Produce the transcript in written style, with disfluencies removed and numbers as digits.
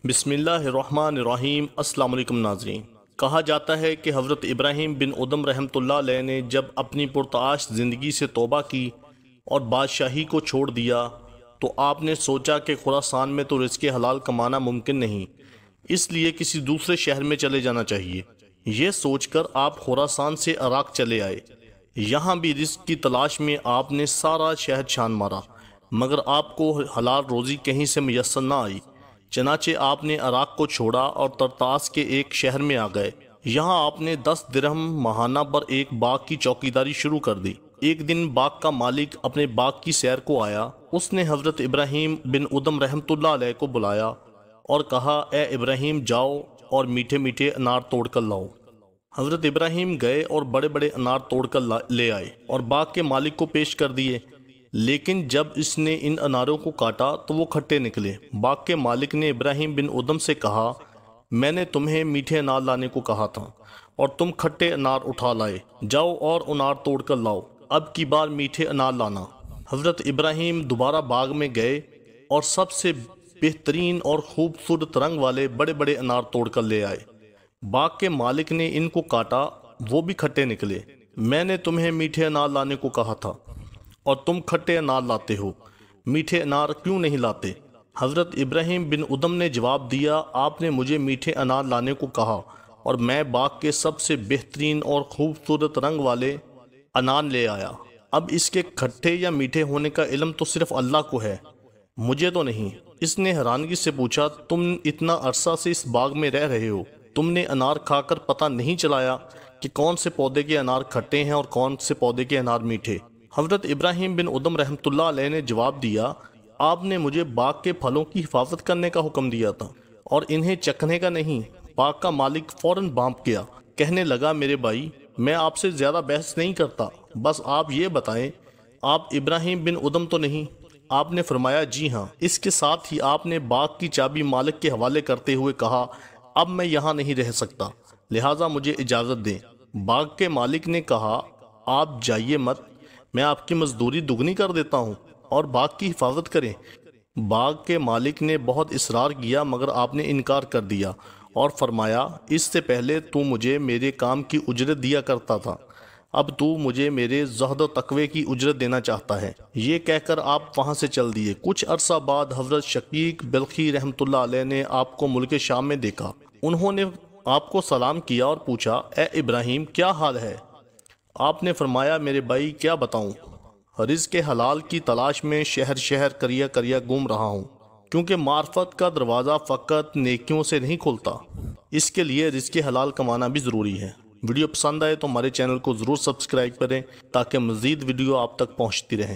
بسم اللہ الرحمن الرحیم۔ السلام علیکم ناظرین۔ کہا جاتا ہے کہ حضرت ابراہیم بن ادم رحمۃ اللہ علیہ نے جب اپنی پرتعاش زندگی سے توبہ کی اور بادشاہی کو چھوڑ دیا تو آپ نے سوچا کہ خراسان میں تو رزق حلال کمانا ممکن نہیں، اس لیے کسی دوسرے شہر میں چلے جانا چاہیے۔ یہ سوچ کر آپ خراسان سے عراق چلے آئے۔ یہاں بھی رزق کی تلاش میں آپ نے سارا شہر چھان مارا، مگر آپ کو حلال روزی کہیں سے میسر نہ آئی۔ چنانچہ آپ نے عراق کو چھوڑا اور طرطاس کے ایک شہر میں آ گئے۔ یہاں آپ نے 10 درہم ماہانہ پر ایک باغ کی چوکیداری شروع کر دی۔ ایک دن باغ کا مالک اپنے باغ کی سیر کو آیا۔ اس نے حضرت ابراہیم بن ادم رحمۃ اللہ علیہ کو بلایا اور کہا، اے ابراہیم جاؤ اور میٹھے میٹھے انار توڑ کر لاؤ۔ حضرت ابراہیم گئے اور بڑے بڑے انار توڑ کر لے آئے اور باغ کے مالک کو پیش کر دیے، لیکن جب اس نے ان اناروں کو کاٹا تو وہ کھٹے نکلے۔ باغ کے مالک نے ابراہیم بن ادم سے کہا، میں نے تمہیں میٹھے انار لانے کو کہا تھا اور تم کھٹے انار اٹھا لائے، جاؤ اور انار توڑ کر لاؤ، اب کی بار میٹھے انار لانا۔ حضرت ابراہیم دوبارہ باغ میں گئے اور سب سے بہترین اور خوبصورت رنگ والے بڑے بڑے انار توڑ کر لے آئے۔ باغ کے مالک نے ان کو کاٹا، وہ بھی کھٹے نکلے۔ میں نے تمہیں میٹھے انار لانے کو کہا تھا اور تم کھٹے انار لاتے ہو، میٹھے انار کیوں نہیں لاتے؟ حضرت ابراہیم بن ادم نے جواب دیا، آپ نے مجھے میٹھے انار لانے کو کہا اور میں باغ کے سب سے بہترین اور خوبصورت رنگ والے انار لے آیا۔ اب اس کے کھٹے یا میٹھے ہونے کا علم تو صرف اللہ کو ہے، مجھے تو نہیں۔ اس نے حیرانگی سے پوچھا، تم اتنا عرصہ سے اس باغ میں رہ رہے ہو، تم نے انار کھا کر پتہ نہیں چلایا کہ کون سے پودے کے انار کھٹے ہیں اور کون سے پودے کے انار میٹھے؟ حضرت ابراہیم بن ادم رحمۃ اللہ علیہ نے جواب دیا، آپ نے مجھے باغ کے پھلوں کی حفاظت کرنے کا حکم دیا تھا اور انہیں چکھنے کا نہیں۔ باغ کا مالک فوراً بانپ گیا، کہنے لگا، میرے بھائی میں آپ سے زیادہ بحث نہیں کرتا، بس آپ یہ بتائیں آپ ابراہیم بن ادم تو نہیں؟ آپ نے فرمایا، جی ہاں۔ اس کے ساتھ ہی آپ نے باغ کی چابی مالک کے حوالے کرتے ہوئے کہا، اب میں یہاں نہیں رہ سکتا، لہٰذا مجھے اجازت دیں۔ باغ کے مالک نے کہا، آپ جائیے مت، میں آپ کی مزدوری دگنی کر دیتا ہوں اور باغ کی حفاظت کریں۔ باغ کے مالک نے بہت اصرار کیا مگر آپ نے انکار کر دیا اور فرمایا، اس سے پہلے تو مجھے میرے کام کی اجرت دیا کرتا تھا، اب تو مجھے میرے زہد و تقوی کی اجرت دینا چاہتا ہے۔ یہ کہہ کر آپ وہاں سے چل دیے۔ کچھ عرصہ بعد حضرت شقیق بلخی رحمۃ اللہ علیہ نے آپ کو ملک شام میں دیکھا۔ انہوں نے آپ کو سلام کیا اور پوچھا، اے ابراہیم کیا حال ہے؟ آپ نے فرمایا، میرے بھائی کیا بتاؤں، رزق حلال کی تلاش میں شہر شہر کریا کریا گھوم رہا ہوں، کیونکہ معرفت کا دروازہ فقط نیکیوں سے نہیں کھلتا، اس کے لیے رزق حلال کمانا بھی ضروری ہے۔ ویڈیو پسند آئے تو ہمارے چینل کو ضرور سبسکرائب کریں تاکہ مزید ویڈیو آپ تک پہنچتی رہیں۔